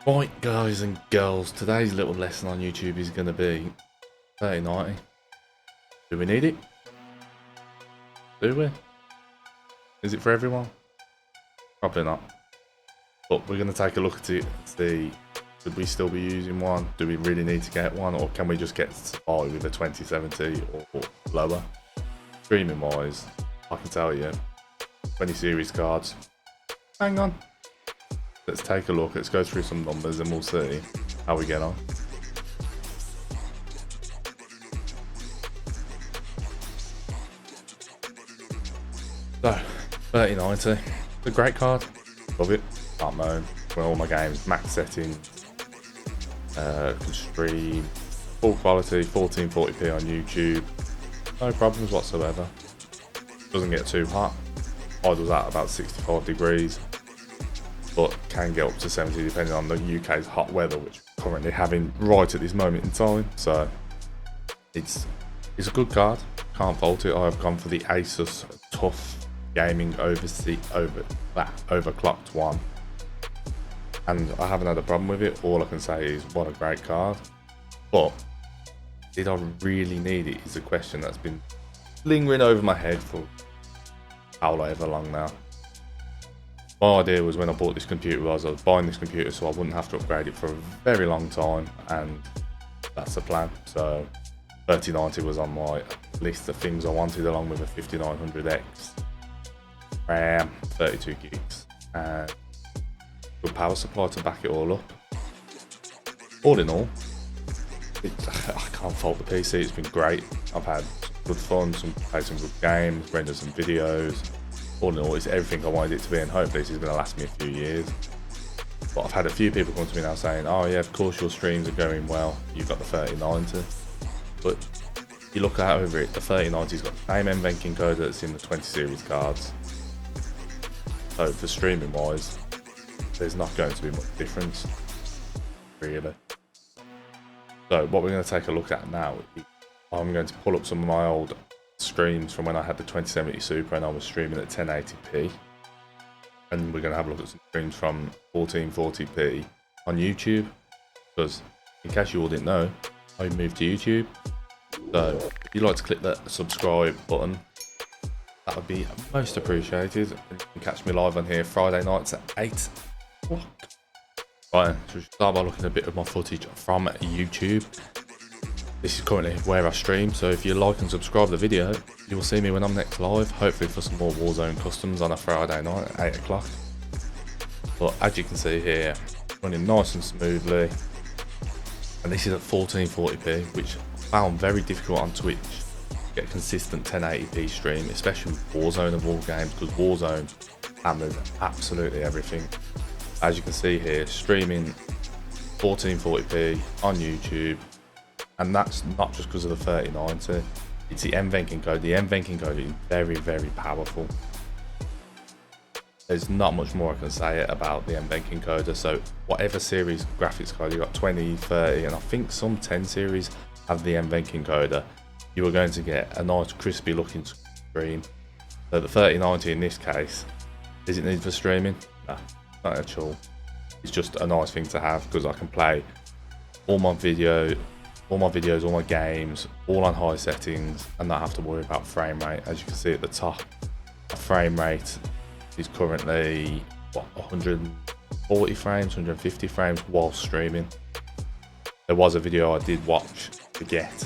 Right, guys and girls, today's little lesson on YouTube is going to be 3090. Do we need it? Do we? Is it for everyone? Probably not. But we're going to take a look at it and see, should we still be using one? Do we really need to get one? Or can we just get by with a 2070 or lower? Streaming wise, I can tell you, 20 series cards. Hang on. Let's take a look, let's go through some numbers and we'll see how we get on. So, 3090, it's a great card, love it, can't moan, run all my games, max settings, can stream, full quality, 1440p on YouTube, no problems whatsoever, doesn't get too hot, idles at about 65 degrees. But can get up to 70 depending on the UK's hot weather, which we're currently having right at this moment in time. So it's a good card, can't fault it. I've gone for the Asus Tough Gaming overclocked one, and I haven't had a problem with it. All I can say is what a great card. But did I really need it is a question that's been lingering over my head for however long now. My idea was when I bought this computer was I was buying this computer so I wouldn't have to upgrade it for a very long time, and that's the plan. So 3090 was on my list of things I wanted, along with a 5900X, RAM, 32 gigs, and good power supply to back it all up. All in all, I can't fault the PC, it's been great. I've had good fun, played some good games, rendered some videos. All in all, it's everything I wanted it to be, and hopefully this is going to last me a few years. But I've had a few people come to me now saying, oh yeah, of course your streams are going well, you've got the 3090. But you look out over it, the 3090's got the same NVENC encoder that's in the 20 series cards. So for streaming wise, there's not going to be much difference, really. So what we're going to take a look at now is I'm going to pull up some of my old streams from when I had the 2070 Super and I was streaming at 1080p, and we're going to have a look at some streams from 1440p on YouTube, because in case you all didn't know, I moved to YouTube. So if you'd like to click that subscribe button, that would be most appreciated. And you can catch me live on here Friday nights at 8 o'clock. Right, so we should start by looking at a bit of my footage from YouTube. This is currently where I stream, so if you like and subscribe to the video, you will see me when I'm next live, hopefully for some more Warzone customs on a Friday night at 8 o'clock. But as you can see here, running nice and smoothly, and this is at 1440p, which I found very difficult on Twitch to get consistent 1080p stream, especially with Warzone of all games, because Warzone hammers absolutely everything. As you can see here, streaming 1440p on YouTube. And that's not just because of the 3090, it's the NVENC encoder. The NVENC encoder is very, very powerful. There's not much more I can say about the NVENC encoder. So whatever series graphics card, you've got 20, 30, and I think some 10 series have the NVENC encoder, you are going to get a nice crispy looking screen. So the 3090 in this case, is it needed for streaming? No, not at all. It's just a nice thing to have because I can play all my videos, all my games, all on high settings, and not have to worry about frame rate. As you can see at the top, the frame rate is currently what, 140 frames, 150 frames while streaming. There was a video I did watch to get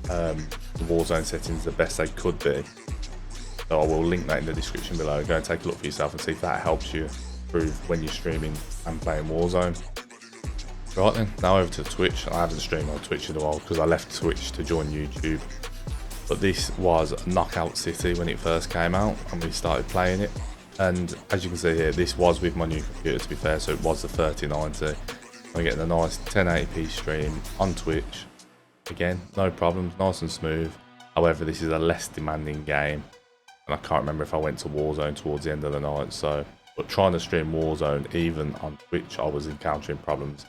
the Warzone settings the best they could be, so I will link that in the description below. Go and take a look for yourself and see if that helps you improve when you're streaming and playing Warzone. Right then, now over to Twitch. I haven't streamed on Twitch in a while because I left Twitch to join YouTube. But this was Knockout City when it first came out and we started playing it. And as you can see here, this was with my new computer, to be fair, so it was the 3090. I'm getting a nice 1080p stream on Twitch. Again, no problems, nice and smooth. However, this is a less demanding game. And I can't remember if I went to Warzone towards the end of the night. But trying to stream Warzone, even on Twitch, I was encountering problems.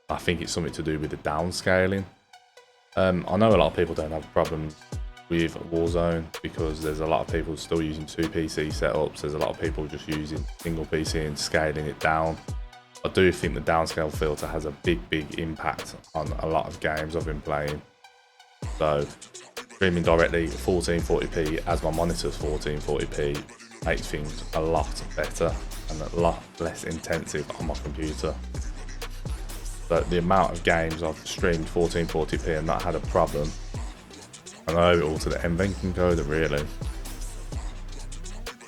I think it's something to do with the downscaling. I know a lot of people don't have problems with Warzone because there's a lot of people still using 2 PC setups. There's a lot of people just using single PC and scaling it down. I do think the downscale filter has a big impact on a lot of games I've been playing. So streaming directly 1440p as my monitor's 1440p makes things a lot better and a lot less intensive on my computer. So the amount of games I've streamed 1440p and not had a problem, and I owe it all to the NVENC encoder really.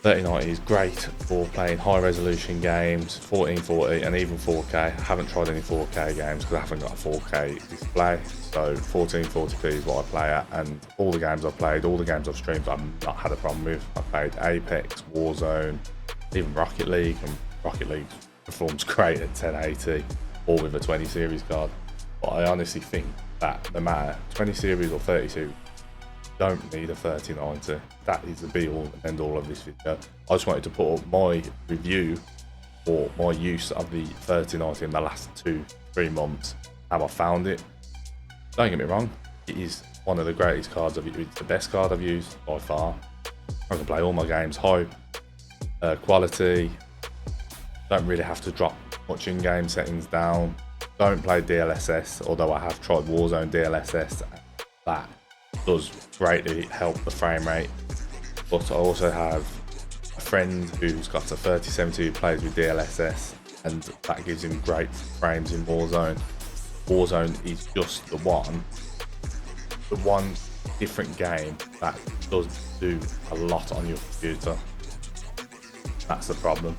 3090 is great for playing high resolution games, 1440 and even 4K. I haven't tried any 4K games because I haven't got a 4K display. So 1440p is what I play at, and all the games I've played, all the games I've streamed, I've not had a problem with. I've played Apex, Warzone, even Rocket League, and Rocket League performs great at 1080 or with a 20 series card. But I honestly think that no matter 20 series or 30 series, don't need a 3090. That is the be all and end all of this video. I just wanted to put up my review or my use of the 3090 in the last 2-3 months, how I found it. Don't get me wrong, it is one of the greatest cards I've used. It's the best card I've used by far. I can play all my games high quality. Don't really have to drop much in-game settings down. Don't play DLSS, although I have tried Warzone DLSS. That does greatly help the frame rate. But I also have a friend who's got a 3070 who plays with DLSS, and that gives him great frames in Warzone. Warzone is just the one different game that does do a lot on your computer. That's the problem.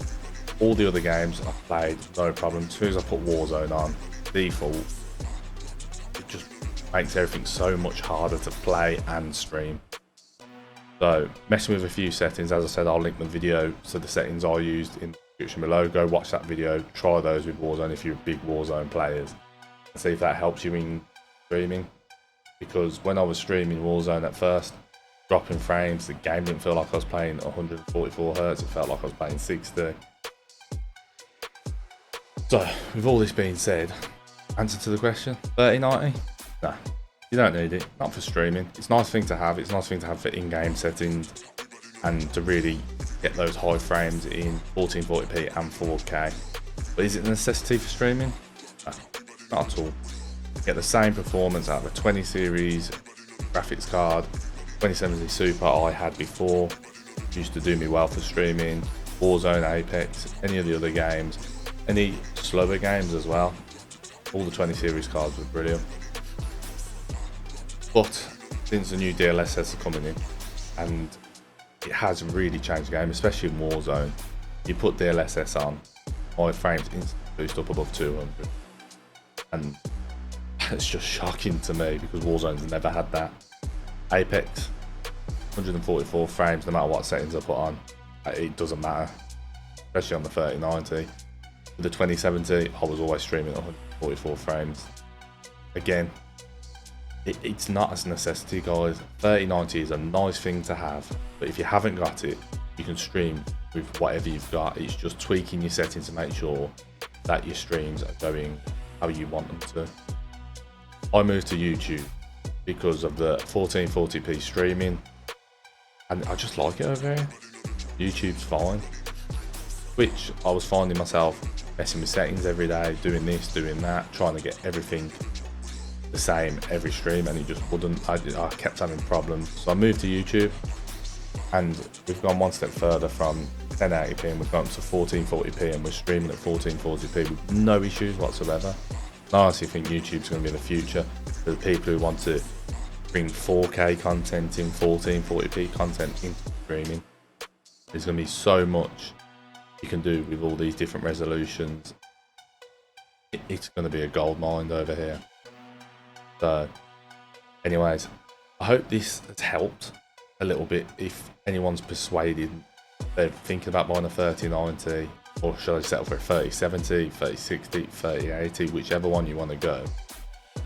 All the other games I've played, no problem. As soon as I put Warzone on, default, it just makes everything so much harder to play and stream. So messing with a few settings, as I said, I'll link the video to the settings I used in the description below. Go watch that video, try those with Warzone if you're big Warzone players, and see if that helps you in streaming. Because when I was streaming Warzone at first, dropping frames, the game didn't feel like I was playing 144 Hz, it felt like I was playing 60. So with all this being said, answer to the question, 3090? No, you don't need it, not for streaming. It's a nice thing to have, it's a nice thing to have for in-game settings and to really get those high frames in 1440p and 4K. But is it a necessity for streaming? No, not at all. You get the same performance out of a 20 series graphics card, 2070 Super I had before, used to do me well for streaming, Warzone, Apex, any of the other games, any slower games as well. All the 20 series cards were brilliant. But since the new DLSS are coming in, and it has really changed the game, especially in Warzone, you put DLSS on, my frames instantly boost up above 200. And it's just shocking to me because Warzone's never had that. Apex, 144 frames no matter what settings I put on, it doesn't matter, especially on the 3090. With the 2070, I was always streaming at 144 frames. Again, it's not as a necessity, guys. 3090 is a nice thing to have, but if you haven't got it, you can stream with whatever you've got. It's just tweaking your settings to make sure that your streams are going how you want them to. I moved to YouTube because of the 1440p streaming, and I just like it over here. YouTube's fine. Twitch, I was finding myself messing with settings every day, doing this, doing that, trying to get everything the same every stream, and it just wouldn't. I kept having problems, so I moved to YouTube, and we've gone one step further from 1080p and we've gone to 1440p, and we're streaming at 1440p with no issues whatsoever. I honestly think YouTube's going to be the future for the people who want to bring 4K content in, 1440p content into streaming. There's going to be so much you can do with all these different resolutions. It's going to be a gold mine over here. So anyways, I hope this has helped a little bit. If anyone's persuaded they're thinking about buying a 3090, or should I settle for a 3070, 3060, 3080, whichever one you want to go,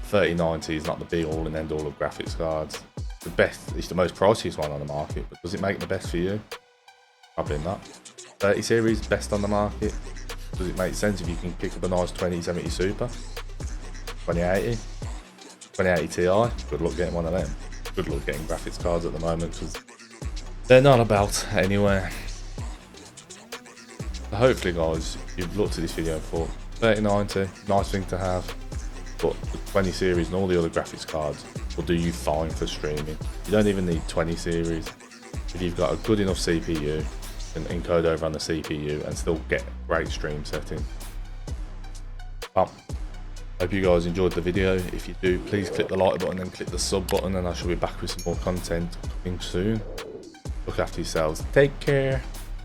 3090 is not the be all and end all of graphics cards. The best, it's the most priciest one on the market, but does it make the best for you? Probably not. 30 series, best on the market. Does it make sense if you can pick up a nice 2070 Super? 2080? 2080 Ti? Good luck getting one of them. Good luck getting graphics cards at the moment because they're not about anywhere. So hopefully guys, you've looked at this video and thought, 3090, nice thing to have, but the 20 series and all the other graphics cards will do you fine for streaming. You don't even need 20 series. If you've got a good enough CPU, you can encode over on the CPU and still get great stream settings. Well, hope you guys enjoyed the video. If you do, please click the like button and click the sub button, and I shall be back with some more content coming soon. Look after yourselves. Take care.